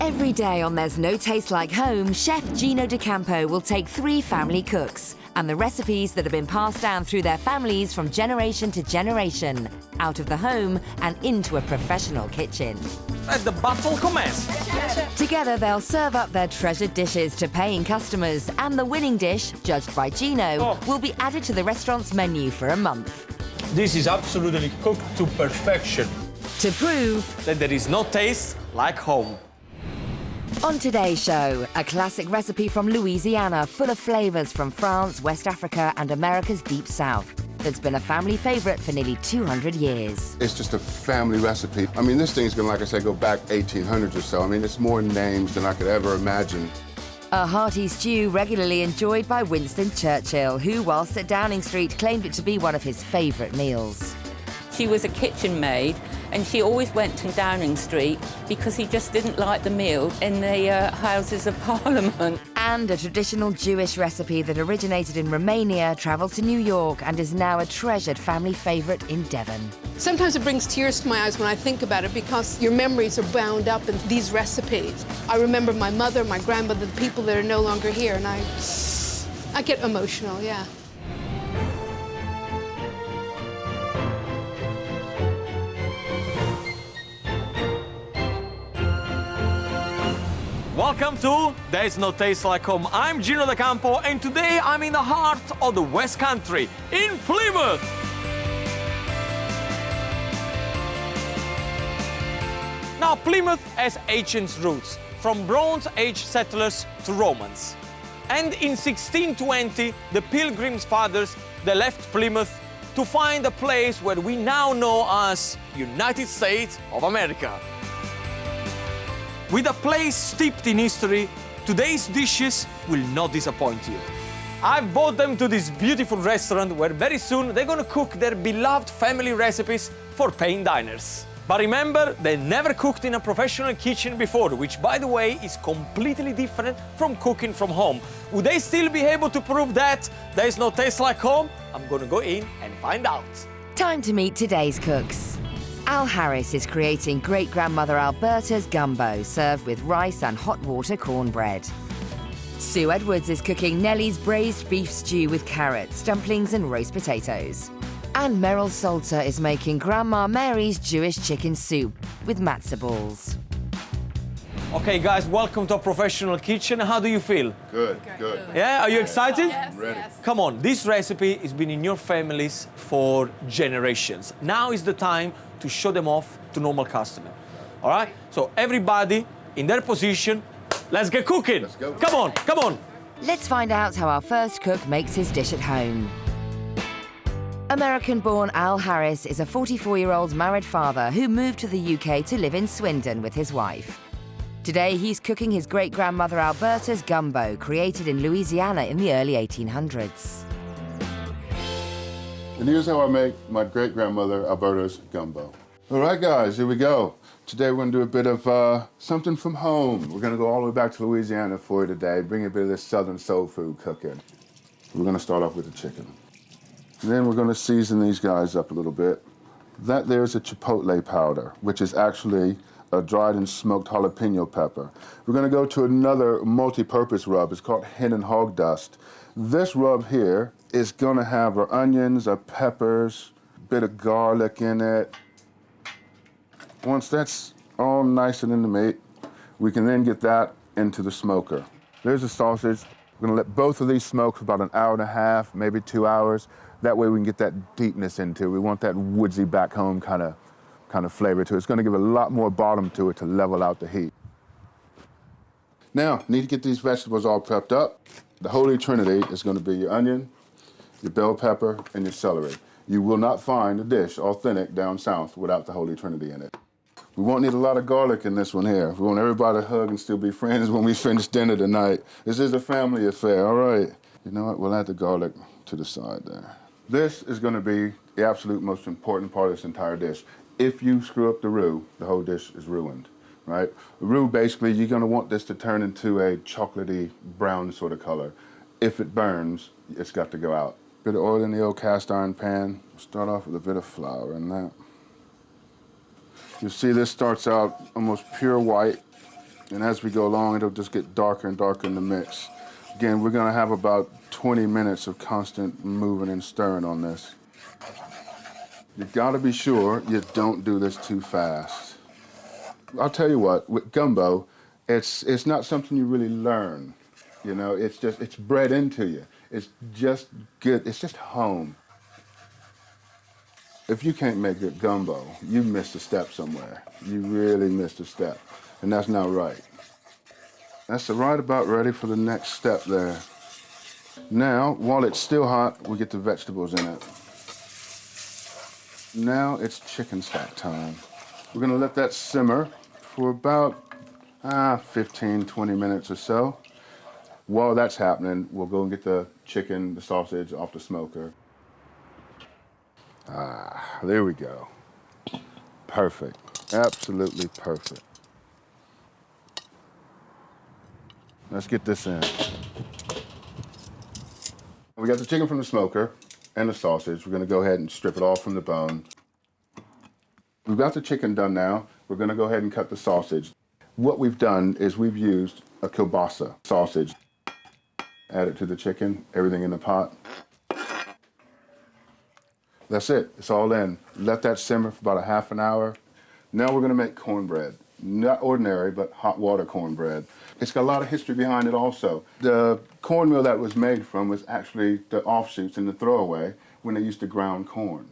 Every day on There's No Taste Like Home, Chef Gino D'Acampo will take 3 family cooks and the recipes that have been passed down through their families from generation to generation, out of the home and into a professional kitchen. Let the battle commence. Together, they'll serve up their treasured dishes to paying customers, and the winning dish, judged by Gino, will be added to the restaurant's menu for a month. This is absolutely cooked to perfection. To prove That there is no taste like home. on today's show, a classic recipe from Louisiana full of flavors from France, West Africa, and America's Deep South that's been a family favorite for nearly 200 years. It's just a family recipe. I mean, this thing's gonna, like I said, go back 1800s or so. I mean, it's more names than I could ever imagine. A hearty stew regularly enjoyed by Winston Churchill, who, whilst at Downing Street, claimed it to be one of his favourite meals. She was a kitchen maid, and she always went to Downing Street because he just didn't like the meal in the Houses of Parliament. And a traditional Jewish recipe that originated in Romania travelled to New York and is now a treasured family favourite in Devon. Sometimes it brings tears to my eyes when I think about it because your memories are bound up in these recipes. I remember my mother, my grandmother, the people that are no longer here, and I get emotional, yeah. Welcome to There's No Taste Like Home. I'm Gino D'Acampo, and today I'm in the heart of the West Country, in Plymouth. Now, Plymouth has ancient roots, from Bronze Age settlers to Romans. And in 1620, the Pilgrims' fathers, they left Plymouth to find a place where we now know as United States of America. With a place steeped in history, today's dishes will not disappoint you. I've brought them to this beautiful restaurant where very soon they're gonna cook their beloved family recipes for paying diners. But remember, they never cooked in a professional kitchen before, which, by the way, is completely different from cooking from home. Would they still be able to prove that there's no taste like home? I'm gonna go in and find out. Time to meet today's cooks. Al Harris is creating great-grandmother Alberta's gumbo, served with rice and hot water cornbread. Sue Edwards is cooking Nellie's braised beef stew with carrots, dumplings and roast potatoes. And Meryl Salter is making Grandma Mary's Jewish chicken soup with matzo balls. Okay, guys, welcome to a professional kitchen. How do you feel? Good, good. Yeah, are you excited? Yes, Ready. yes. Come on, this recipe has been in your families for generations. Now is the time to show them off to normal customers. All right? So everybody in their position, let's get cooking. Let's go. Come on, come on. Let's find out how our first cook makes his dish at home. American-born Al Harris is a 44-year-old married father who moved to the UK to live in Swindon with his wife. Today, he's cooking his great-grandmother Alberta's gumbo, created in Louisiana in the early 1800s. And here's how I make my great-grandmother Alberta's gumbo. All right, guys, here we go. Today we're gonna do a bit of something from home. We're gonna go all the way back to Louisiana for you today, bring a bit of this Southern soul food cooking. We're gonna start off with the chicken. And then we're gonna season these guys up a little bit. That there's a chipotle powder, which is actually a dried and smoked jalapeno pepper. We're gonna go to another multi-purpose rub. It's called hen and hog dust. This rub here is gonna have our onions, our peppers, a bit of garlic in it. Once that's all nice and in the meat, we can then get that into the smoker. There's the sausage. We're gonna let both of these smoke for about an hour and a half, maybe 2 hours. That way we can get that deepness into it. We want that woodsy back home kind of flavor to it. It's gonna give a lot more bottom to it to level out the heat. Now, need to get these vegetables all prepped up. The Holy Trinity is gonna be your onion, your bell pepper, and your celery. You will not find a dish authentic down south without the Holy Trinity in it. We won't need a lot of garlic in this one here. We want everybody to hug and still be friends when we finish dinner tonight. This is a family affair, all right. You know what, we'll add the garlic to the side there. This is gonna be the absolute most important part of this entire dish. If you screw up the roux, the whole dish is ruined, right? The roux, basically, you're gonna want this to turn into a chocolatey brown sort of color. If it burns, it's got to go out. Bit of oil in the old cast iron pan. Start off with a bit of flour in that. You see this starts out almost pure white. And as we go along, it'll just get darker and darker in the mix. Again, we're gonna have about 20 minutes of constant moving and stirring on this. You gotta be sure you don't do this too fast. I'll tell you what, with gumbo, it's not something you really learn. You know, it's bred into you. It's just good, it's just home. If you can't make good gumbo, you missed a step somewhere. You really missed a step, and that's not right. That's right about ready for the next step there. Now, while it's still hot, we get the vegetables in it. Now it's chicken stock time. We're gonna let that simmer for about 15, 20 minutes or so. While that's happening, we'll go and get the chicken, the sausage off the smoker. There we go. Perfect, absolutely perfect. Let's get this in. We got the chicken from the smoker and the sausage. We're gonna go ahead and strip it off from the bone. We've got the chicken done now. We're gonna go ahead and cut the sausage. What we've done is we've used a kielbasa sausage. Add it to the chicken, everything in the pot. That's it, it's all in. Let that simmer for about a half an hour. Now we're gonna make cornbread. Not ordinary, but hot water cornbread. It's got a lot of history behind it also. The cornmeal that was made from was actually the offshoots and the throwaway when they used to ground corn.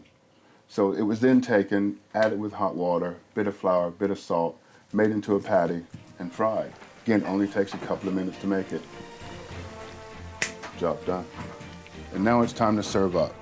So it was then taken, added with hot water, bit of flour, bit of salt, made into a patty, and fried. Again, only takes a couple of minutes to make it. Job done. And now it's time to serve up.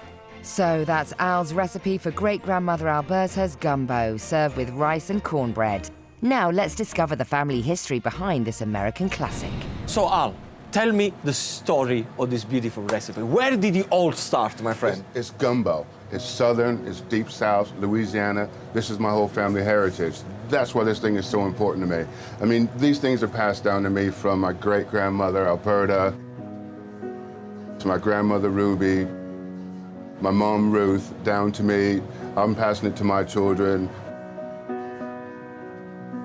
So that's Al's recipe for great-grandmother Alberta's gumbo, served with rice and cornbread. Now let's discover the family history behind this American classic. So Al, tell me the story of this beautiful recipe. Where did it all start, my friend? It's gumbo. It's Southern, it's deep South, Louisiana. This is my whole family heritage. That's why this thing is so important to me. I mean, these things are passed down to me from my great-grandmother, Alberta, to my grandmother, Ruby, my mom, Ruth, down to me. I'm passing it to my children.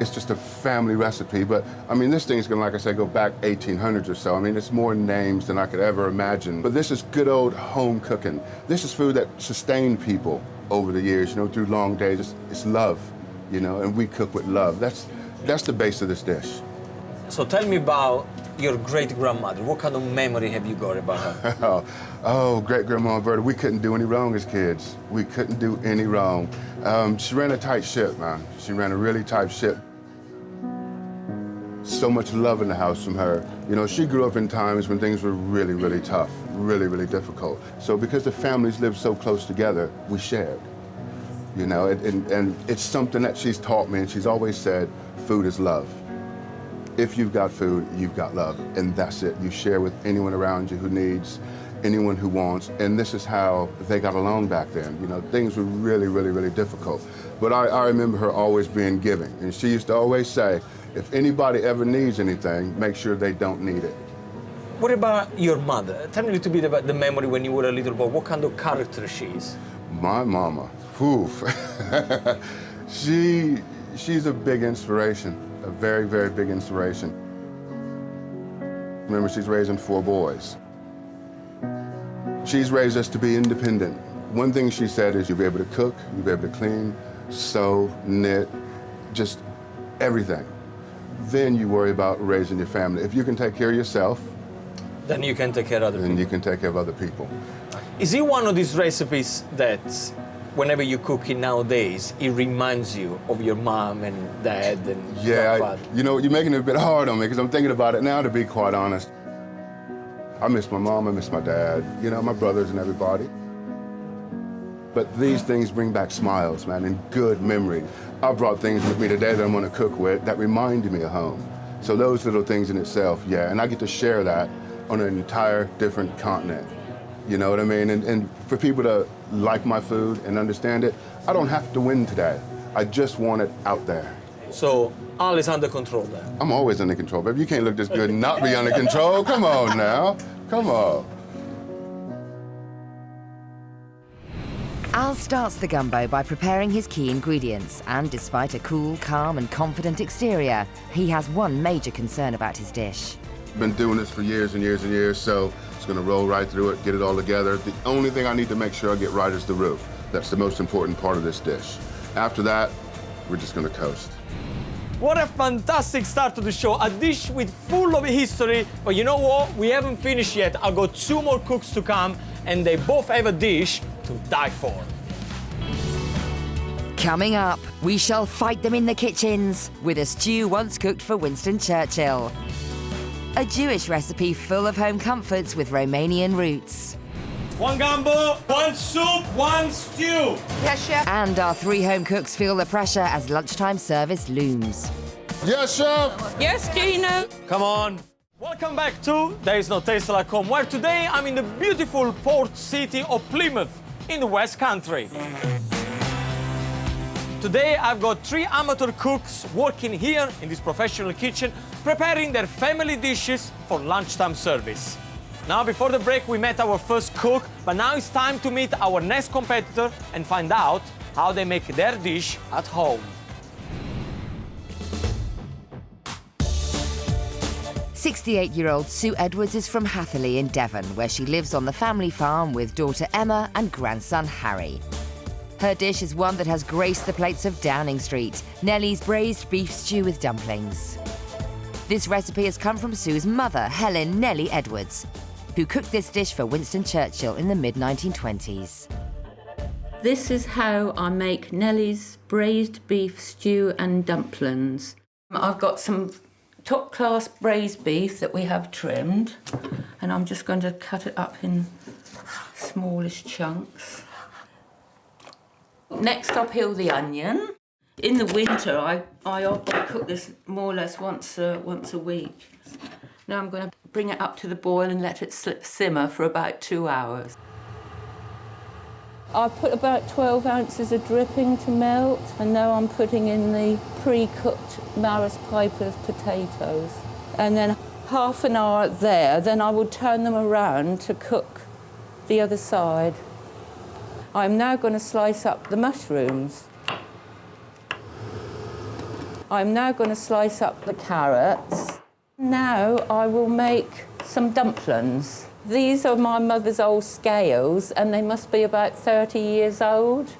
It's just a family recipe, but I mean, this thing's gonna, like I said, go back 1800s or so. I mean, it's more names than I could ever imagine. But this is good old home cooking. This is food that sustained people over the years, you know, through long days. It's love, you know, and we cook with love. That's the base of this dish. So tell me about your great-grandmother. What kind of memory have you got about her? Oh, great-grandma Alberta, we couldn't do any wrong as kids. We couldn't do any wrong. She ran a tight ship, man. She ran a really tight ship. So much love in the house from her. You know, she grew up in times when things were really, really tough, really, really difficult. So because the families lived so close together, we shared. You know, and it's something that she's taught me, and she's always said, food is love. If you've got food, you've got love, and that's it. You share with anyone around you who needs, anyone who wants, and this is how they got along back then. You know, things were really, really, really difficult. But I remember her always being giving, and she used to always say, if anybody ever needs anything, make sure they don't need it. What about your mother? Tell me a little bit about the memory when you were a little boy. What kind of character she is? My mama, whew. She's a big inspiration, a very, very big inspiration. Remember, she's raising 4 boys. She's raised us to be independent. One thing she said is you'll be able to cook, you'll be able to clean, sew, knit, just everything. Then you worry about raising your family. If you can take care of yourself, then you can take care of other people. Then you can take care of other people. Is it one of these recipes that whenever you cook it nowadays, it reminds you of your mom and dad and grandfather? You know, you're making it a bit hard on me because I'm thinking about it now, to be quite honest. I miss my mom, I miss my dad, you know, my brothers and everybody. But these things bring back smiles, man, and good memory. I brought things with me today that I'm gonna cook with that reminded me of home. So those little things in itself, yeah, and I get to share that on an entire different continent. You know what I mean? And for people to like my food and understand it, I don't have to win today. I just want it out there. So Al is under control then? I'm always under control, baby. You can't look this good and not be under control. Come on now, come on. Al starts the gumbo by preparing his key ingredients, and despite a cool, calm and confident exterior, he has one major concern about his dish. Been doing this for years and years and years, so it's gonna roll right through it, get it all together. The only thing I need to make sure I get right is the roux. That's the most important part of this dish. After that, we're just gonna toast. What a fantastic start to the show, a dish with full of history. But you know what? We haven't finished yet. I've got 2 more cooks to come, and they both have a dish to die for. Coming up, we shall fight them in the kitchens with a stew once cooked for Winston Churchill. A Jewish recipe full of home comforts with Romanian roots. 1 gumbo, 1 soup, 1 stew. Yes, chef. And our 3 home cooks feel the pressure as lunchtime service looms. Yes, chef! Yes, Gino? Come on. Welcome back to There Is No Taste Like Home, where today I'm in the beautiful port city of Plymouth in the West Country. Today I've got 3 amateur cooks working here in this professional kitchen, preparing their family dishes for lunchtime service. Now, before the break, we met our first cook, but now it's time to meet our next competitor and find out how they make their dish at home. 68-year-old Sue Edwards is from Hatherley in Devon, where she lives on the family farm with daughter Emma and grandson Harry. Her dish is one that has graced the plates of Downing Street, Nellie's braised beef stew with dumplings. This recipe has come from Sue's mother, Helen Nellie Edwards, who cooked this dish for Winston Churchill in the mid-1920s. This is how I make Nellie's braised beef stew and dumplings. I've got some top-class braised beef that we have trimmed, and I'm just going to cut it up in smallish chunks. Next, I'll peel the onion. In the winter, I cook this more or less once a week. Now I'm going to bring it up to the boil and let it simmer for about 2 hours. I've put about 12 ounces of dripping to melt, and now I'm putting in the pre-cooked Maris Piper's potatoes. And then half an hour there, then I will turn them around to cook the other side. I'm now going to slice up the mushrooms. I'm now going to slice up the carrots. Now I will make some dumplings. These are my mother's old scales, and they must be about 30 years old.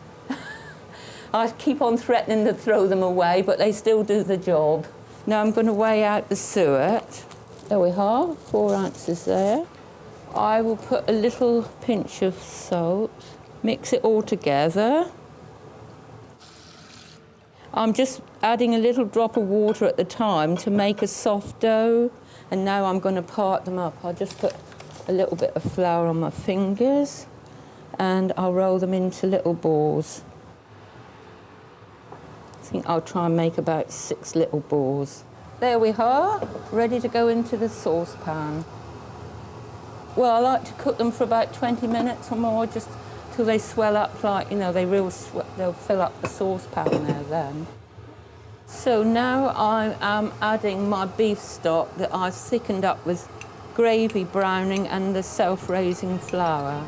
I keep on threatening to throw them away, but they still do the job. Now I'm going to weigh out the suet. There we are, 4 ounces there. I will put a little pinch of salt, mix it all together. I'm just adding a little drop of water at the time to make a soft dough, and now I'm going to part them up. I'll just put a little bit of flour on my fingers, and I'll roll them into little balls. I think I'll try and make about 6 little balls. There we are, ready to go into the saucepan. Well, I like to cook them for about 20 minutes or more, just till they swell up, like, you know, they'll fill up the saucepan there then. So now I am adding my beef stock that I've thickened up with gravy browning and the self-raising flour.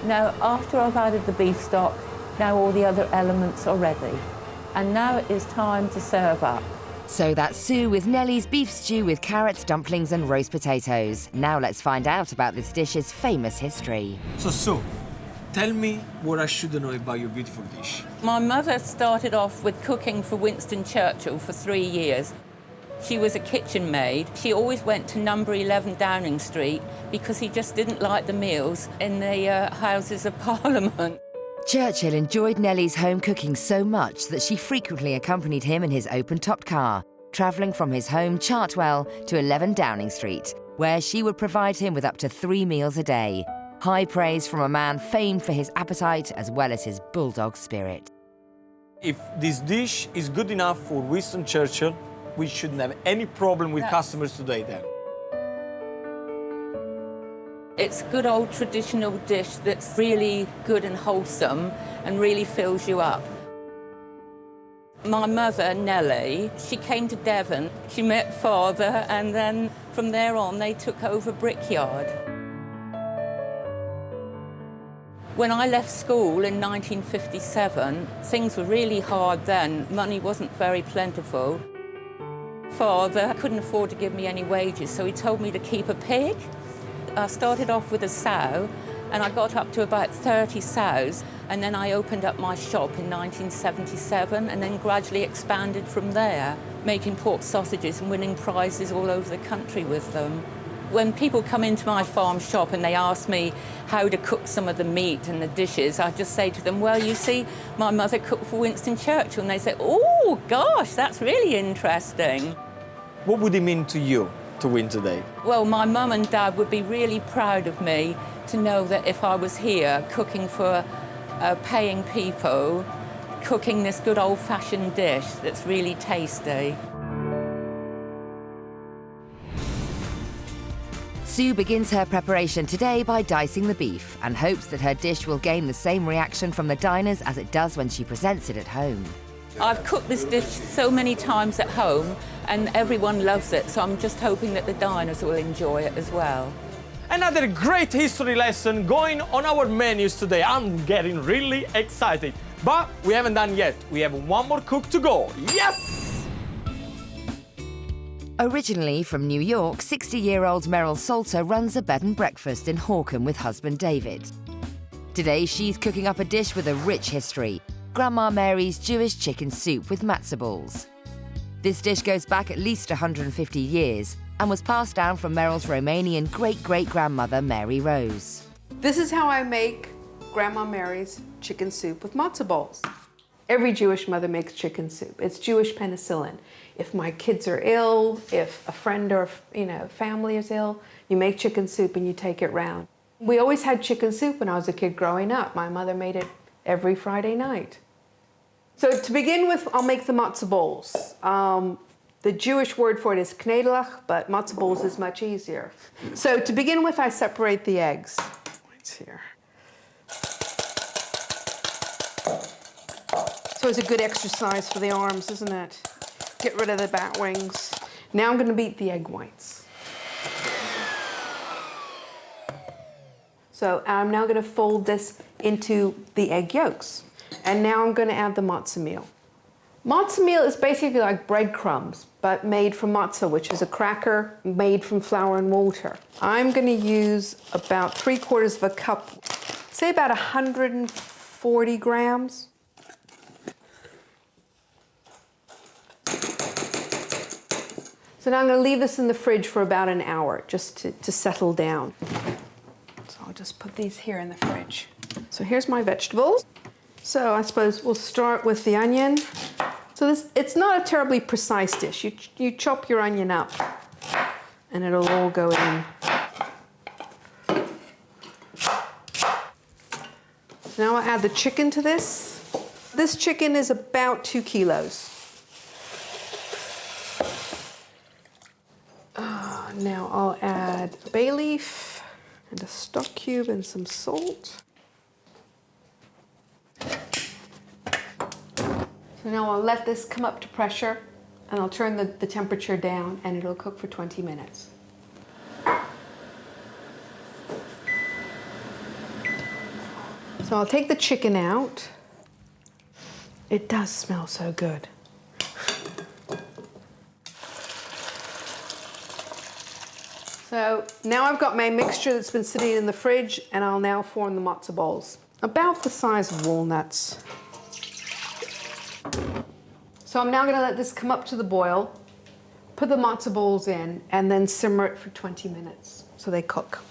Now, after I've added the beef stock, now all the other elements are ready. And now it is time to serve up. So that's Sue with Nellie's beef stew with carrots, dumplings and roast potatoes. Now let's find out about this dish's famous history. So, Sue, tell me what I should know about your beautiful dish. My mother started off with cooking for Winston Churchill for 3 years. She was a kitchen maid. She always went to number 11 Downing Street because he just didn't like the meals in the Houses of Parliament. Churchill enjoyed Nellie's home cooking so much that she frequently accompanied him in his open-topped car, travelling from his home Chartwell to 11 Downing Street, where she would provide him with up to 3 meals a day. High praise from a man famed for his appetite as well as his bulldog spirit. If this dish is good enough for Winston Churchill, we shouldn't have any problem with customers today then. It's a good old traditional dish that's really good and wholesome and really fills you up. My mother, Nellie, she came to Devon. She met father, and then from there on they took over Brickyard. When I left school in 1957, things were really hard then. Money wasn't very plentiful. Father couldn't afford to give me any wages, so he told me to keep a pig. I started off with a sow, and I got up to about 30 sows, and then I opened up my shop in 1977, and then gradually expanded from there, making pork sausages and winning prizes all over the country with them. When people come into my farm shop and they ask me how to cook some of the meat and the dishes, I just say to them, well, you see, my mother cooked for Winston Churchill. And they say, oh, gosh, that's really interesting. What would it mean to you to win today? Well, my mum and dad would be really proud of me to know that if I was here cooking for paying people, cooking this good old-fashioned dish that's really tasty. Sue begins her preparation today by dicing the beef and hopes that her dish will gain the same reaction from the diners as it does when she presents it at home. I've cooked this dish so many times at home and everyone loves it, so I'm just hoping that the diners will enjoy it as well. Another great history lesson going on our menus today. I'm getting really excited. But we haven't done yet. We have one more cook to go. Yes! Originally from New York, 60-year-old Meryl Salter runs a bed and breakfast in Horsham with husband David. Today, she's cooking up a dish with a rich history, Grandma Mary's Jewish chicken soup with matzo balls. This dish goes back at least 150 years and was passed down from Meryl's Romanian great-great-grandmother, Mary Rose. This is how I make Grandma Mary's chicken soup with matzo balls. Every Jewish mother makes chicken soup. It's Jewish penicillin. If my kids are ill, if a friend or family is ill, you make chicken soup and you take it round. We always had chicken soup when I was a kid growing up. My mother made it every Friday night. So to begin with, I'll make the matzo balls. The Jewish word for it is knedlach, but matzo balls is much easier. So to begin with, I separate the eggs. It's here. So it's a good exercise for the arms, isn't it? Get rid of the bat wings. Now I'm going to beat the egg whites. So I'm now going to fold this into the egg yolks. And now I'm going to add the matzo meal. Matzo meal is basically like breadcrumbs, but made from matzo, which is a cracker made from flour and water. I'm going to use about 3/4 of a cup, say about 140 grams. So now I'm going to leave this in the fridge for about an hour, just to settle down. So I'll just put these here in the fridge. So here's my vegetables. So I suppose we'll start with the onion. So it's not a terribly precise dish. You chop your onion up and it'll all go in. So now I'll add the chicken to this. This chicken is about 2 kilos. Now I'll add a bay leaf and a stock cube and some salt. So now I'll let this come up to pressure and I'll turn the temperature down and it'll cook for 20 minutes. So I'll take the chicken out. It does smell so good. So now I've got my mixture that's been sitting in the fridge and I'll now form the matzo balls, about the size of walnuts. So I'm now going to let this come up to the boil, put the matzo balls in, and then simmer it for 20 minutes so they cook.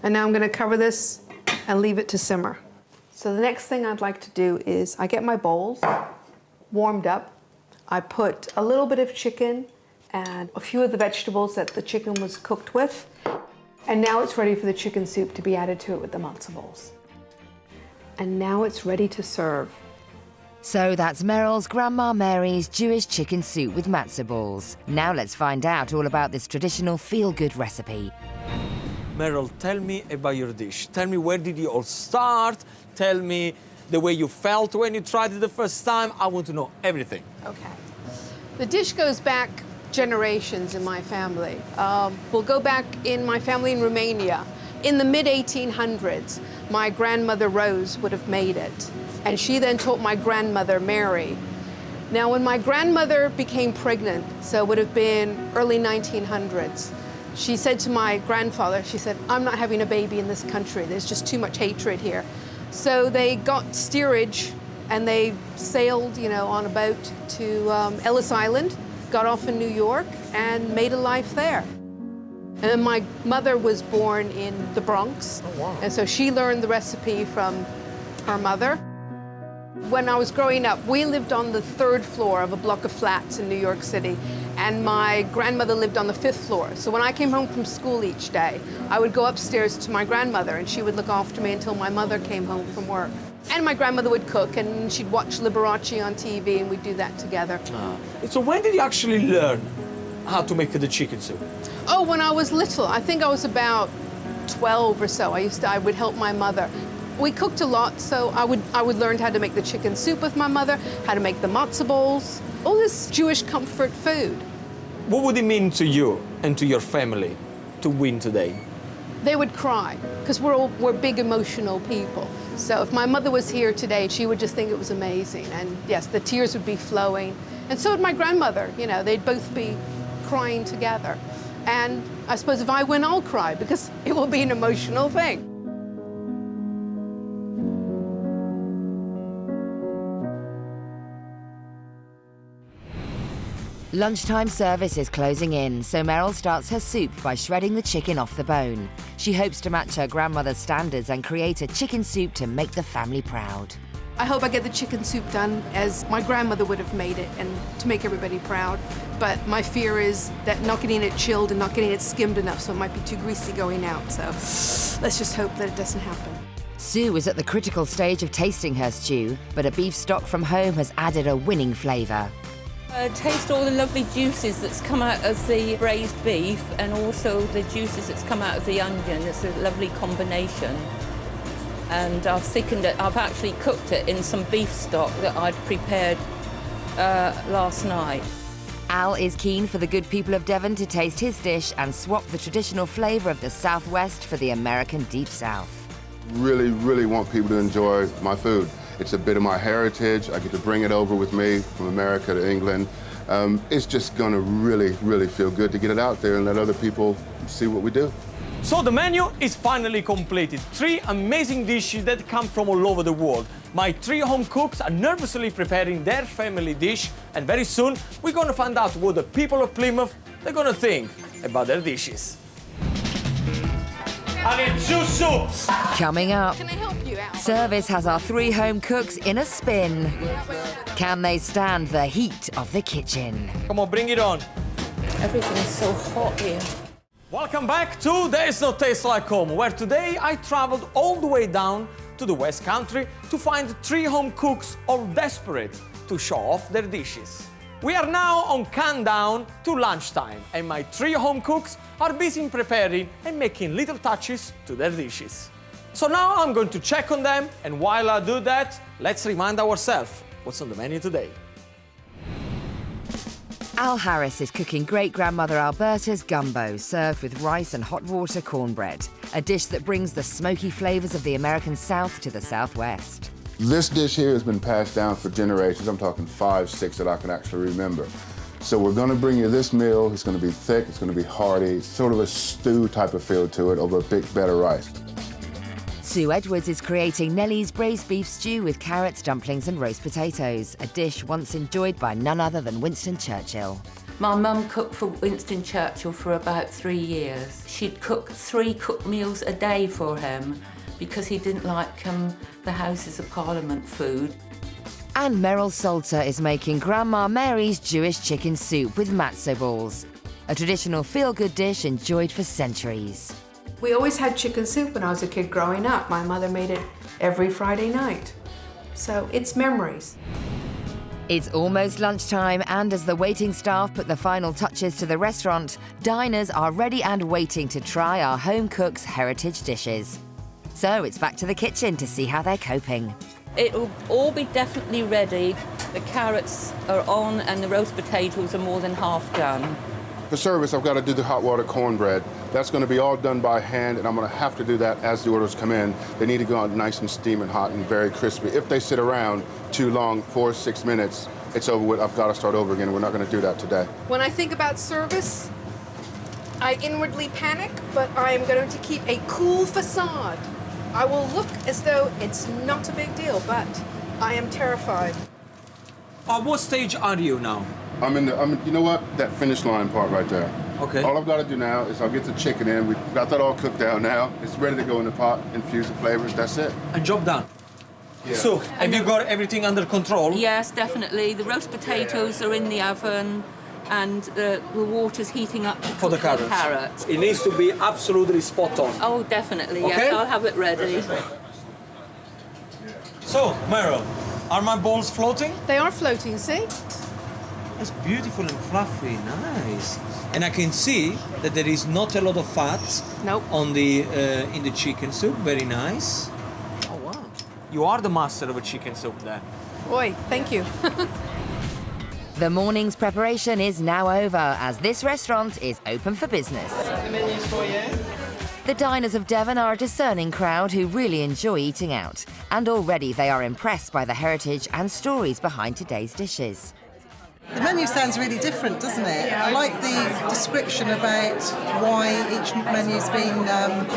And now I'm going to cover this and leave it to simmer. So the next thing I'd like to do is I get my bowls warmed up. I put a little bit of chicken and a few of the vegetables that the chicken was cooked with. And now it's ready for the chicken soup to be added to it with the matzo balls. And now it's ready to serve. So that's Meryl's Grandma Mary's Jewish chicken soup with matzo balls. Now let's find out all about this traditional feel-good recipe. Meryl, tell me about your dish. Tell me, where did you all start? Tell me the way you felt when you tried it the first time. I want to know everything. Okay. The dish goes back generations in my family. We'll go back in my family in Romania. In the mid-1800s, my grandmother Rose would have made it. And she then taught my grandmother Mary. Now, when my grandmother became pregnant, so it would have been early 1900s, she said to my grandfather, she said, I'm not having a baby in this country. There's just too much hatred here. So they got steerage and they sailed, on a boat to Ellis Island, got off in New York and made a life there. And my mother was born in the Bronx. Oh, wow. And so she learned the recipe from her mother. When I was growing up, we lived on the 3rd floor of a block of flats in New York City, and my grandmother lived on the 5th floor. So when I came home from school each day, I would go upstairs to my grandmother, and she would look after me until my mother came home from work. And my grandmother would cook, and she'd watch Liberace on TV, and we'd do that together. So when did you actually learn how to make the chicken soup? Oh, when I was little. I think I was about 12 or so. I would help my mother. We cooked a lot, so I would learn how to make the chicken soup with my mother, how to make the matzo balls, all this Jewish comfort food. What would it mean to you and to your family to win today? They would cry, because we're big emotional people. So if my mother was here today, she would just think it was amazing. And yes, the tears would be flowing. And so would my grandmother, they'd both be crying together. And I suppose if I win, I'll cry, because it will be an emotional thing. Lunchtime service is closing in, so Meryl starts her soup by shredding the chicken off the bone. She hopes to match her grandmother's standards and create a chicken soup to make the family proud. I hope I get the chicken soup done as my grandmother would have made it and to make everybody proud. But my fear is that not getting it chilled and not getting it skimmed enough, so it might be too greasy going out. So let's just hope that it doesn't happen. Sue is at the critical stage of tasting her stew, but a beef stock from home has added a winning flavour. Taste all the lovely juices that's come out of the braised beef and also the juices that's come out of the onion. It's a lovely combination. And I've thickened it. I've actually cooked it in some beef stock that I'd prepared last night. Al is keen for the good people of Devon to taste his dish and swap the traditional flavour of the Southwest for the American Deep South. Really, really want people to enjoy my food. It's a bit of my heritage. I get to bring it over with me from America to England. It's just gonna really, really feel good to get it out there and let other people see what we do. So the menu is finally completed. 3 amazing dishes that come from all over the world. My 3 home cooks are nervously preparing their family dish, and very soon we're gonna find out what the people of Plymouth are gonna think about their dishes. I need 2 soups. Coming up, Can I help you out? service has our 3 home cooks in a spin. Can they stand the heat of the kitchen? Come on, bring it on. Everything is so hot here. Welcome back to There's No Taste Like Home, where today I traveled all the way down to the West Country to find 3 home cooks all desperate to show off their dishes. We are now on countdown to lunchtime, and my 3 home cooks are busy preparing and making little touches to their dishes. So now I'm going to check on them, and while I do that, let's remind ourselves what's on the menu today. Al Harris is cooking great-grandmother Alberta's gumbo, served with rice and hot water cornbread, a dish that brings the smoky flavours of the American South to the Southwest. This dish here has been passed down for generations. I'm talking 5, 6 that I can actually remember. So we're gonna bring you this meal. It's gonna be thick, it's gonna be hearty, sort of a stew type of feel to it over a big bed of rice. Sue Edwards is creating Nellie's braised beef stew with carrots, dumplings and roast potatoes, a dish once enjoyed by none other than Winston Churchill. My mum cooked for Winston Churchill for about 3 years. She'd cook 3 cooked meals a day for him because he didn't like the Houses of Parliament food. And Meryl Salter is making Grandma Mary's Jewish chicken soup with matzo balls, a traditional feel-good dish enjoyed for centuries. We always had chicken soup when I was a kid growing up. My mother made it every Friday night. So it's memories. It's almost lunchtime, and as the waiting staff put the final touches to the restaurant, diners are ready and waiting to try our home cooks' heritage dishes. So it's back to the kitchen to see how they're coping. It'll all be definitely ready. The carrots are on and the roast potatoes are more than half done. For service, I've got to do the hot water cornbread. That's going to be all done by hand, and I'm going to have to do that as the orders come in. They need to go out nice and steaming hot and very crispy. If they sit around too long, 4 or 6 minutes, it's over with. I've got to start over again. We're not going to do that today. When I think about service, I inwardly panic, but I am going to keep a cool facade. I will look as though it's not a big deal, but I am terrified. At what stage are you now? You know what? That finish line part right there. Okay. All I've got to do now is I'll get the chicken in. We've got that all cooked down now. It's ready to go in the pot, infuse the flavors. That's it. And job done. Yeah. So, have you got everything under control? Yes, definitely. The roast potatoes are in the oven, and the water's heating up For the carrots. It needs to be absolutely spot on. Oh, definitely. Okay. Yes, I'll have it ready. So, Meryl, are my balls floating? They are floating, see? It's beautiful and fluffy, nice. And I can see that there is not a lot of fat Nope. on the in the chicken soup. Very nice. Oh wow! You are the master of a chicken soup, then. Boy, thank you. The morning's preparation is now over as this restaurant is open for business. The menus for you. The diners of Devon are a discerning crowd who really enjoy eating out, and already they are impressed by the heritage and stories behind today's dishes. The menu sounds really different, doesn't it? I like the description about why each menu's been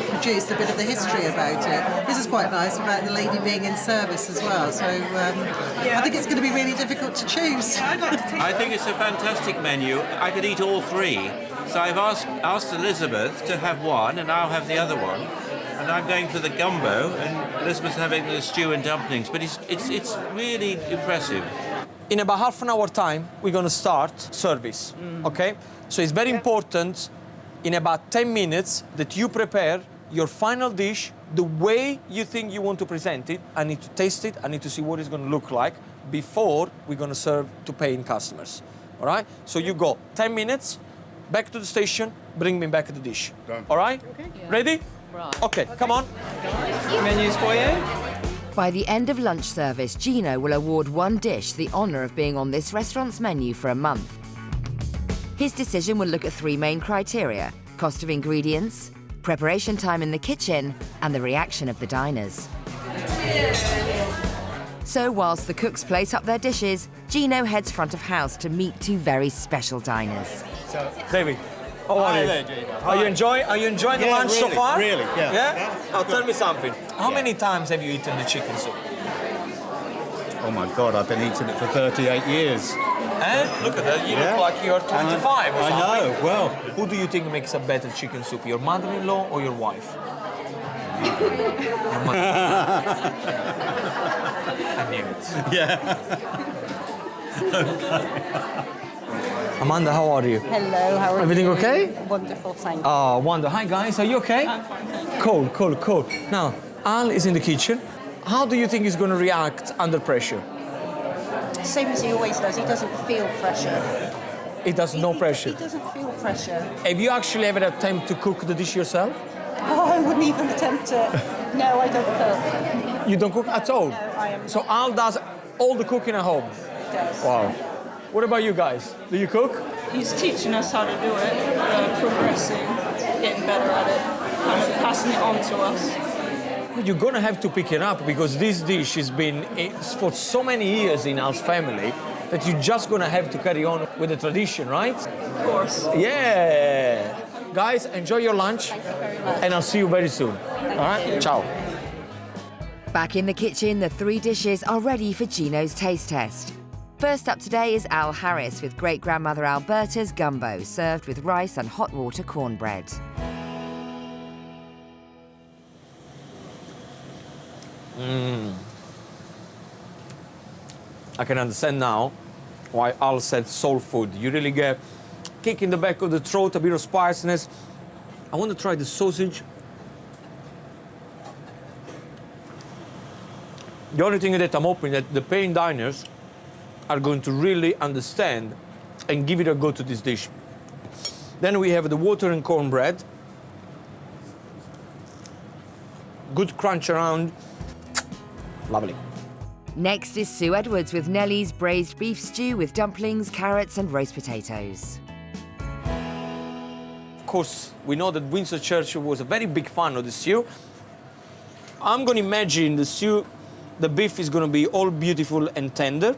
produced, a bit of the history about it. This is quite nice about the lady being in service as well, so I think it's going to be really difficult to choose. I think it's a fantastic menu. I could eat all three. So I've asked Elizabeth to have one, and I'll have the other one. And I'm going for the gumbo, and Elizabeth's having the stew and dumplings. But it's really impressive. In about half an hour time, we're going to start service, okay? So it's very important in about 10 minutes that you prepare your final dish the way you think you want to present it. I need to taste it. I need to see what it's going to look like before we're going to serve to paying customers, all right? So you go 10 minutes, back to the station, bring me back the dish. Done. All right? Okay. Yeah. Ready? Right. Okay, come on. Menus for you. By the end of lunch service, Gino will award one dish the honour of being on this restaurant's menu for a month. His decision will look at 3 main criteria: cost of ingredients, preparation time in the kitchen, and the reaction of the diners. So whilst the cooks plate up their dishes, Gino heads front of house to meet 2 very special diners. David, how are you? Are you enjoying the lunch so far? Really, yeah. Yeah? Now tell me something. How many times have you eaten the chicken soup? Oh my God, I've been eating it for 38 years. And look at that, you look like you're 25 or something. I know, well. Who do you think makes a better chicken soup, your mother-in-law or your wife? Your mother. I knew it. Yeah. Amanda, how are you? Hello, how are Everything you? okay? Wonderful, thank you. Oh, wonder. Hi guys, are you okay? I'm fine, thank you. Cool. Now, Al is in the kitchen. How do you think he's going to react under pressure? Same as he always does, he doesn't feel pressure. He does no pressure. He doesn't feel pressure. Have you actually ever attempted to cook the dish yourself? Oh, I wouldn't even attempt it. No, I don't cook. You don't cook at all? No, I am So not. Al does all the cooking at home? He does. Wow. What about you guys? Do you cook? He's teaching us how to do it, progressing, getting better at it, kind of passing it on to us. You're gonna have to pick it up because this dish has been for so many years in Al's family that you're just gonna have to carry on with the tradition, right? Of course. Yeah. Guys, enjoy your lunch and I'll see you very soon. All right? Ciao. Back in the kitchen, the 3 dishes are ready for Gino's taste test. First up today is Al Harris with great-grandmother Alberta's gumbo, served with rice and hot water cornbread. I can understand now why Al said soul food. You really get kick in the back of the throat, a bit of spiciness. I want to try the sausage. The only thing that I'm hoping that the paying diners are going to really understand and give it a go to this dish. Then we have the water and cornbread. Good crunch around. Lovely. Next is Sue Edwards with Nellie's braised beef stew with dumplings, carrots and roast potatoes. course, we know that Winston Churchill was a very big fan of the stew. I'm going to imagine the stew, the beef is going to be all beautiful and tender.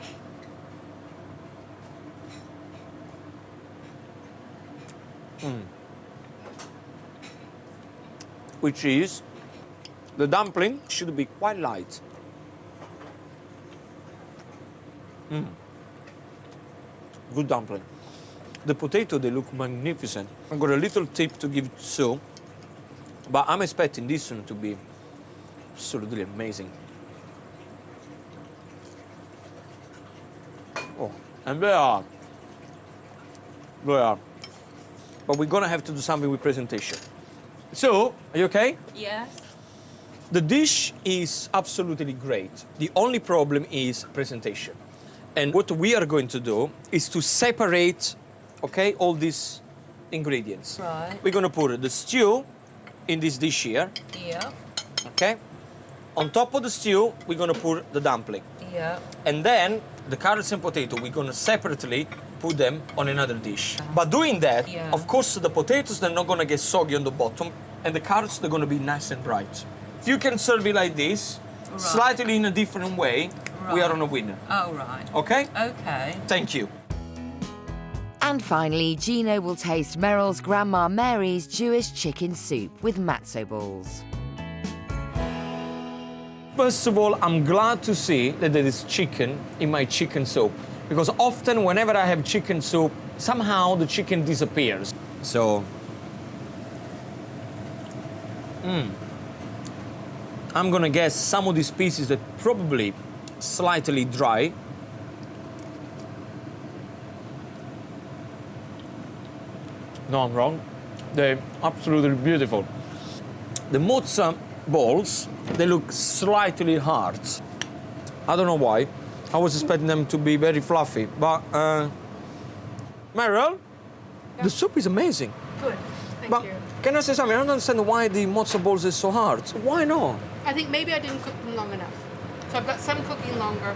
Which is, the dumpling should be quite light. Good dumpling. The potato, they look magnificent. I've got a little tip to give Sue, but I'm expecting this one to be absolutely amazing. Oh, and they are. They are. But we're gonna have to do something with presentation. So, are you okay? Yes. The dish is absolutely great. The only problem is presentation. And what we are going to do is to separate, okay, all these ingredients. Right. We're gonna put the stew in this dish here, Yeah. okay? On top of the stew, we're gonna put the dumpling. Yeah. And then the carrots and potato, we're gonna separately put them on another dish. But doing that, Yeah. of course, the potatoes, they're not gonna get soggy on the bottom, and the carrots, they're gonna be nice and bright. If you can serve it like this, Right. slightly in a different way, we are on a winner. Oh, right. Okay? Okay. Thank you. And finally, Gino will taste Meryl's Grandma Mary's Jewish chicken soup with matzo balls. First of all, I'm glad to see that there is chicken in my chicken soup. Because often, whenever I have chicken soup, somehow the chicken disappears. So, I'm gonna guess some of these pieces that probably slightly dry. No, I'm wrong. They're absolutely beautiful. The matzo balls, they look slightly hard. I don't know why. I was expecting them to be very fluffy, but Meryl, the soup is amazing. Good. Thank But you. can I say something? I don't understand why the matzo balls is so hard. Why not? I think maybe I didn't cook them long enough. So I've got some cooking longer.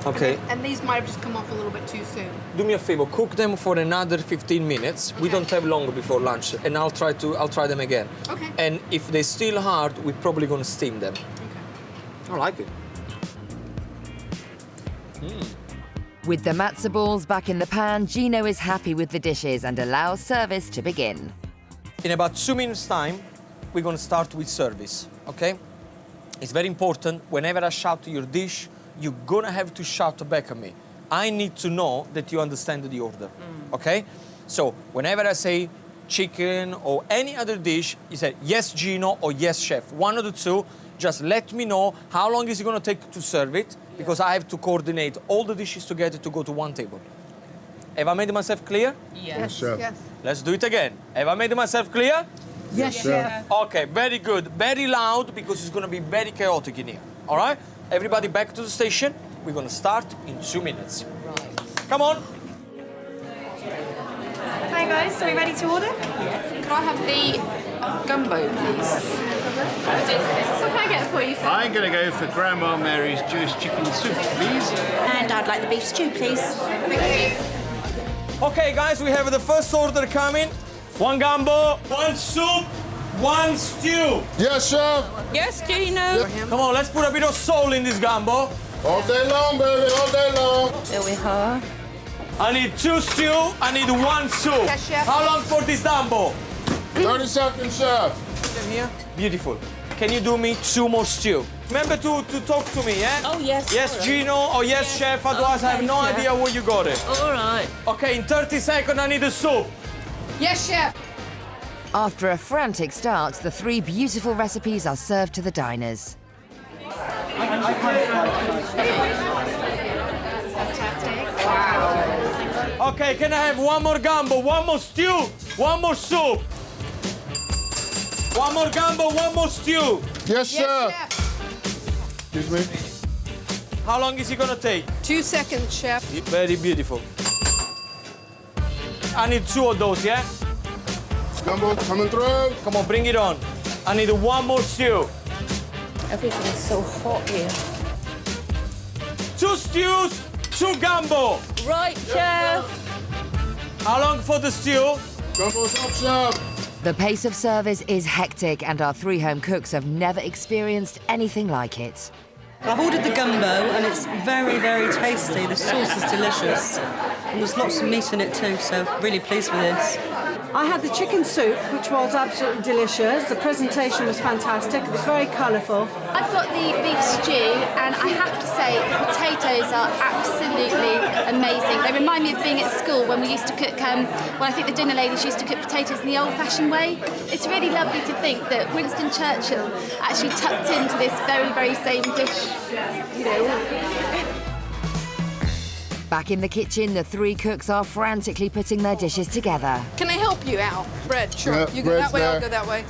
Okay. And these might have just come off a little bit too soon. Do me a favor, cook them for another 15 minutes. We Okay. don't have long before lunch, and I'll try them again. Okay. And if they're still hard, we're probably gonna steam them. Okay. I like it. With the matzo balls back in the pan, Gino is happy with the dishes and allows service to begin. In about 2 minutes' time, we're gonna start with service, okay? It's very important, whenever I shout to your dish, you're gonna have to shout back at me. I need to know that you understand the order, okay? So, whenever I say chicken or any other dish, you say, yes, Gino, or yes, chef. One of the two, just let me know how long is it gonna take to serve it, because I have to coordinate all the dishes together to go to one table. Have I made myself clear? Yes. Chef. Yes. Let's do it again. Have I made myself clear? Yes, chef. Okay, very good. Very loud, because it's gonna be very chaotic in here. All right? Everybody back to the station. We're gonna start in 2 minutes. Right. Come on. Hi guys, are we ready to order? Can I have the gumbo, please? What can I get for you, sir? I'm going to go for Grandma Mary's Jewish chicken soup, please. And I'd like the beef stew, please. Okay, guys, we have the first order coming. 1 gumbo, 1 soup, 1 stew. Yes, chef. Yes, Gino. Come on, let's put a bit of soul in this gumbo. All day long, baby, all day long. There we are. I need 2 stew, I need 1 soup. Yes, chef. How long for this gumbo? 30 seconds, chef. Them here. Beautiful. Can you do me 2 more stew? Remember to talk to me, yeah? Oh, yes. Yes, sorry. Gino, or yes, chef, otherwise I have no chef. idea where you got it. All right. Okay, in 30 seconds I need a soup. Yes, chef. After a frantic start, the 3 beautiful recipes are served to the diners. Okay, can I have 1 more gumbo, 1 more stew, 1 more soup? 1 more gumbo, 1 more stew. Yes, chef. Yes, chef. Excuse me. How long is it gonna take? 2 seconds, chef. Very beautiful. I need 2 of those, yeah? Gumbo coming through. Come on, bring it on. I need 1 more stew. Everything is so hot here. 2 stews, 2 gumbo. Right, chef. How long for the stew? Gumbo's up, chef. The pace of service is hectic, and our 3 home cooks have never experienced anything like it. I've ordered the gumbo and it's very, very tasty. The sauce is delicious. And there's lots of meat in it too, so really pleased with this. I had the chicken soup, which was absolutely delicious. The presentation was fantastic. It was very colourful. I've got the beef stew, and I have to say the potatoes are absolutely amazing. They remind me of being at school when we used to cook, I think the dinner ladies used to cook potatoes in the old-fashioned way. It's really lovely to think that Winston Churchill actually tucked into this very, very same dish, you know. Back in the kitchen, the 3 cooks are frantically putting their dishes together. Can I help you, Al? Bread, sure. Yeah, You go that way, bread's I'll there. go that way.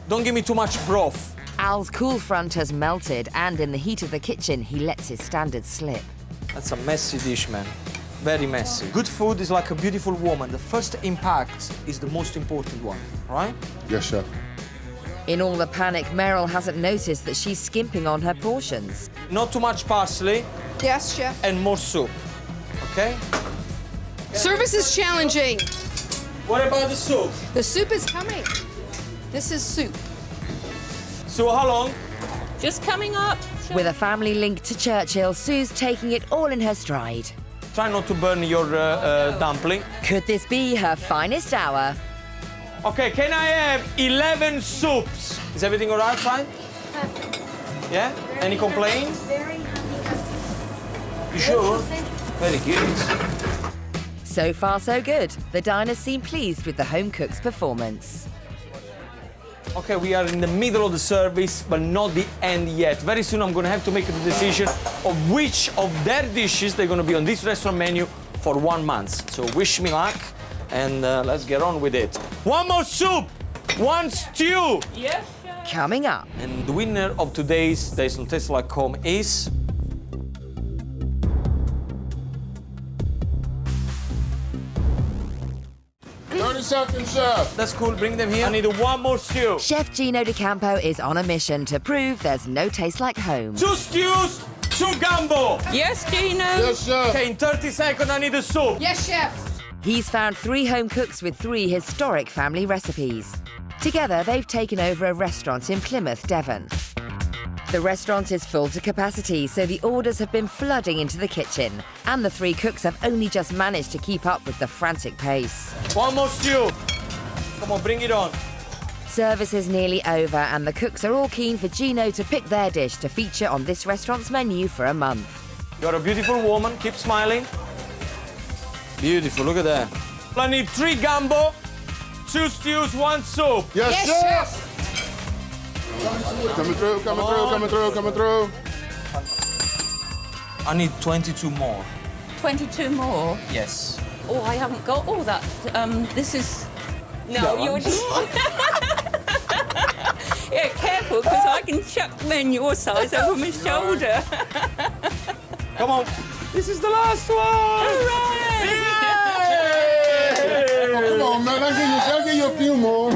Don't give me too much broth. Al's cool front has melted, and in the heat of the kitchen, he lets his standards slip. That's a messy dish, man. Very messy. Good food is like a beautiful woman. The first impact is the most important one, right? Yes, chef. In all the panic, Meryl hasn't noticed that she's skimping on her portions. Not too much parsley Yes, chef. and more soup, okay? Service is challenging. What about the soup? The soup is coming. This is soup. So how long? Just coming up. With a family link to Churchill, Sue's taking it all in her stride. Try not to burn your dumpling. Could this be her finest hour? Okay, can I have 11 soups? Is everything all right, fine? Perfect. Yeah? Any complaint? Very happy customer. You sure? Very good. So far, so good. The diners seem pleased with the home cook's performance. Okay, we are in the middle of the service, but not the end yet. Very soon I'm gonna have to make a decision of which of their dishes they're gonna be on this restaurant menu for 1 month. So wish me luck, and let's get on with it. 1 more soup, 1 stew. Yes, Coming up. And the winner of today's Days Will Taste Like Home is... 30 seconds, chef. That's cool, bring them here. I need 1 more stew. Chef Gino D'Acampo is on a mission to prove there's no taste like home. 2 stews, 2 gumbo. Yes, Gino. Yes, chef. Okay, in 30 seconds I need a soup. Yes, chef. He's found 3 home cooks with 3 historic family recipes. Together, they've taken over a restaurant in Plymouth, Devon. The restaurant is full to capacity, so the orders have been flooding into the kitchen, and the 3 cooks have only just managed to keep up with the frantic pace. 1 more stew. Come on, bring it on. Service is nearly over, and the cooks are all keen for Gino to pick their dish to feature on this restaurant's menu for a month. You're a beautiful woman, keep smiling. Beautiful, look at that. I need 3 gumbo, 2 stews, 1 soup. Yes, Yes, chef. Coming through, coming through, coming through, coming through. I need 22 more. 22 more. Yes. Oh, I haven't got all that. This is... No, Go on. you're just... Yeah, careful, because I can chuck men your size over my shoulder. Come on. This is the last one. Hooray! Oh, come on, man. I'll give you a few more.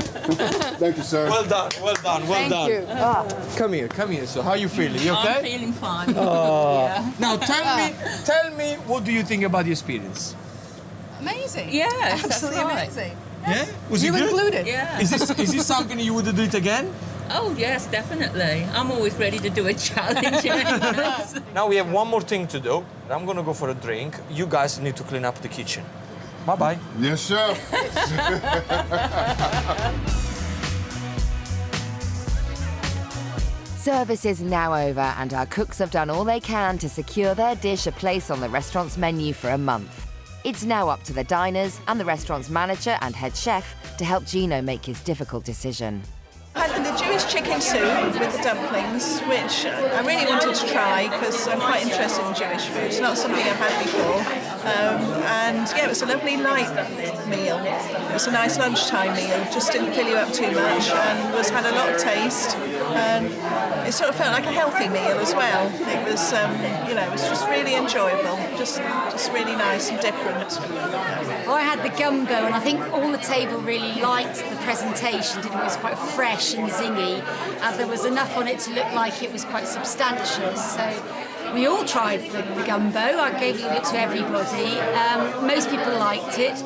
Thank you, sir. Well done, well done, well done. Thank you. Come here. So how you feeling? You okay? I'm feeling fine. Yeah. Now tell me, what do you think about the experience? Amazing. Yes, Absolutely that's right. amazing. Yeah? Was You it good? included. Yeah. Is this something you would do it again? Oh, yes, definitely. I'm always ready to do a challenge. Now we have 1 more thing to do. I'm gonna go for a drink. You guys need to clean up the kitchen. Bye-bye. Yes, chef. Service is now over, and our cooks have done all they can to secure their dish a place on the restaurant's menu for a month. It's now up to the diners and the restaurant's manager and head chef to help Gino make his difficult decision. I had the Jewish chicken soup with the dumplings, which I really wanted to try because I'm quite interested in Jewish food. It's not something I've had before. And yeah, it was a lovely light meal. It was a nice lunchtime meal, just didn't fill you up too much and had a lot of taste. And it sort of felt like a healthy meal as well. It was, it was just really enjoyable, just really nice and different. I had the gumbo, and I think all the table really liked the presentation. It was quite fresh and zingy. There was enough on it to look like it was quite substantial. So, We all tried the gumbo. I gave it to everybody. Most people liked it.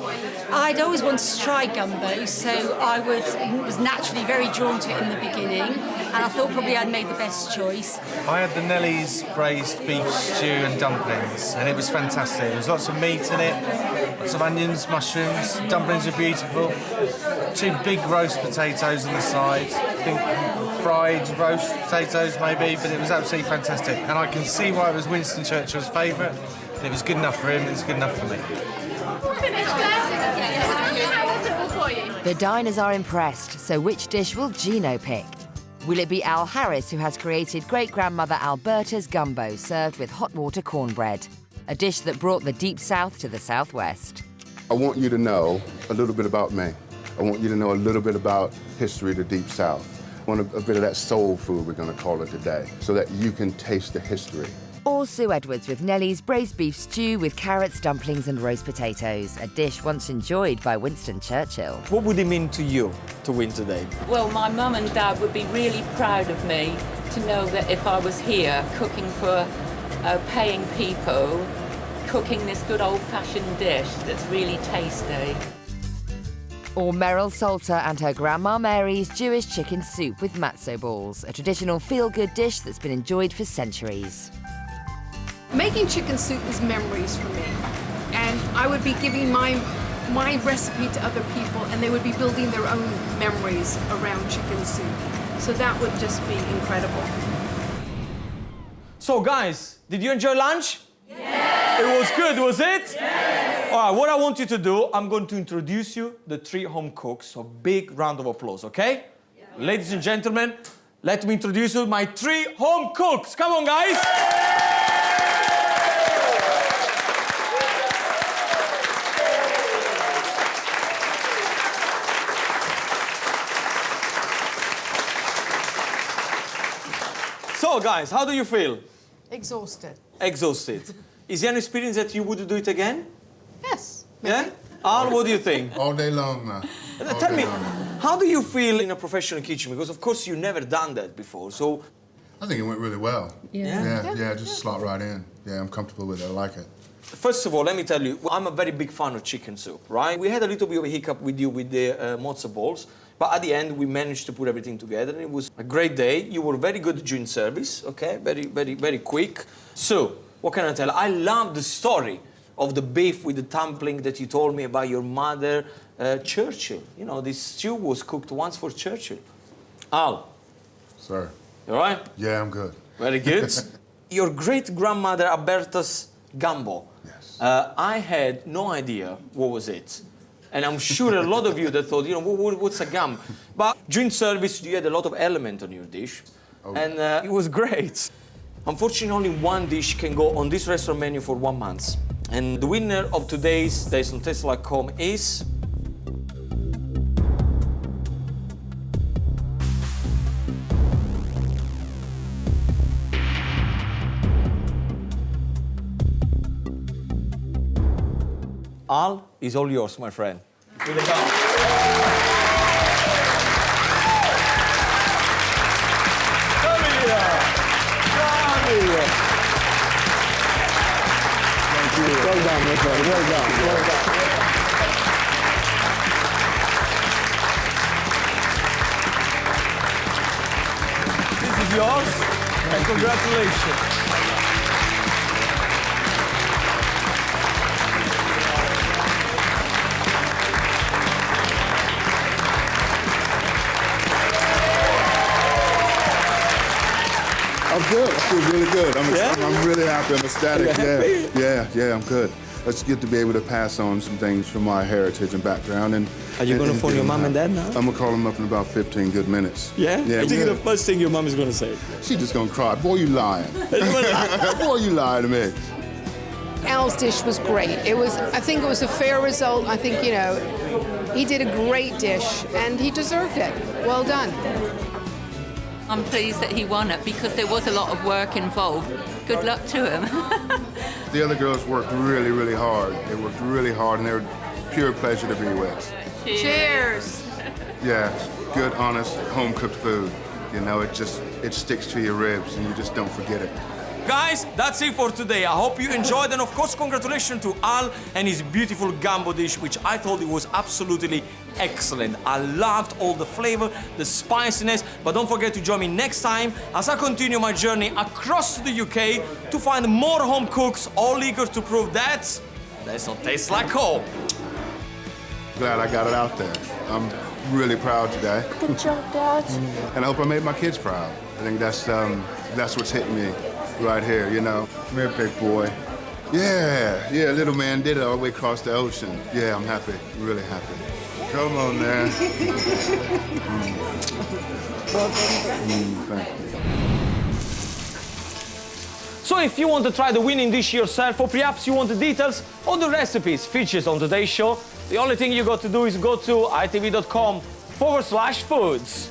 I'd always wanted to try gumbo, so I was naturally very drawn to it in the beginning, and I thought probably I'd made the best choice. I had the Nellie's braised beef stew and dumplings, and it was fantastic. There was lots of meat in it, lots of onions, mushrooms. Dumplings were beautiful. 2 big roast potatoes on the side. I think fried roast potatoes maybe, but it was absolutely fantastic. And I can see why it was Winston Churchill's favourite. It was good enough for him, it's good enough for me. The diners are impressed, so which dish will Gino pick? Will it be Al Harris, who has created great-grandmother Alberta's gumbo served with hot water cornbread, a dish that brought the Deep South to the Southwest? I want you to know a little bit about me. I want you to know a little bit about history of the Deep South. I want a bit of that soul food, we're going to call it today, so that you can taste the history. Or Sue Edwards with Nellie's braised beef stew with carrots, dumplings and roast potatoes, a dish once enjoyed by Winston Churchill. What would it mean to you to win today? Well, my mum and dad would be really proud of me to know that if I was here cooking for paying people, cooking this good old-fashioned dish that's really tasty. Or Meryl Salter and her Grandma Mary's Jewish chicken soup with matzo balls, a traditional feel-good dish that's been enjoyed for centuries. Making chicken soup is memories for me, and I would be giving my recipe to other people, and they would be building their own memories around chicken soup. So that would just be incredible. So guys, did you enjoy lunch? Yes! It was good, was it? Yes! All right, what I want you to do, I'm going to introduce you the 3 home cooks, so big round of applause, okay? Yeah. Ladies and gentlemen, let me introduce you my 3 home cooks. Come on, guys! So, guys, how do you feel? Exhausted. Exhausted. Is there an experience that you would do it again? Yes. Maybe. Yeah? Al, what do you think? All day long, man. Tell me, how do you feel in a professional kitchen? Because, of course, you've never done that before, so... I think it went really well. Yeah? Yeah, just slot right in. Yeah, I'm comfortable with it. I like it. First of all, let me tell you, I'm a very big fan of chicken soup, right? We had a little bit of a hiccup with you with the matzo balls, but at the end, we managed to put everything together, and it was a great day. You were very good during service, okay? Very, very, very quick. So, what can I tell you? I love the story of the beef with the dumpling that you told me about your mother, Churchill. You know, this stew was cooked once for Churchill. Al. Sir. You all right? Yeah, I'm good. Very good. Your great-grandmother Alberta's gumbo. Yes. I had no idea what was it. And I'm sure a lot of you that thought, you know, what's a gum? But during service, you had a lot of element on your dish. Oh. And it was great. Unfortunately, only one dish can go on this restaurant menu for 1 month. And the winner of today's Days on Taste Like Home is... Al is all yours, my friend. With a gum. Come here. Come here. Thank you. Well done, my friend. Well done. Well done. This is yours, and congratulations. I'm good. I feel really good. I'm really happy. I'm ecstatic. Yeah, I'm good. It's good to be able to pass on some things from my heritage and background. And are you going to phone your mom and dad now? I'm going to call them up in about 15 good minutes. Yeah? Yeah. I think the first thing your mom is going to say. She's just going to cry. Boy, you lying. Boy, you lying to me. Al's dish was great. I think it was a fair result. I think, you know, he did a great dish and he deserved it. Well done. I'm pleased that he won it because there was a lot of work involved. Good luck to him. The other girls worked really, really hard. They worked really hard, and they were pure pleasure to be with. Cheers. Yeah, good, honest, home-cooked food. You know, it sticks to your ribs, and you just don't forget it. Guys, that's it for today. I hope you enjoyed, and of course, congratulations to Al and his beautiful gumbo dish, which I thought it was absolutely excellent. I loved all the flavor, the spiciness, but don't forget to join me next time as I continue my journey across the UK to find more home cooks, all eager to prove that does not taste like home. Glad I got it out there. I'm really proud today. Good job, Dad. And I hope I made my kids proud. I think that's what's hitting me right here, you know. Come here, big boy. Yeah, little man did it all the way across the ocean. Yeah, I'm happy, really happy. Come on now. Thank you. So if you want to try the winning dish yourself, or perhaps you want the details or the recipes featured on today's show, the only thing you got to do is go to itv.com/foods.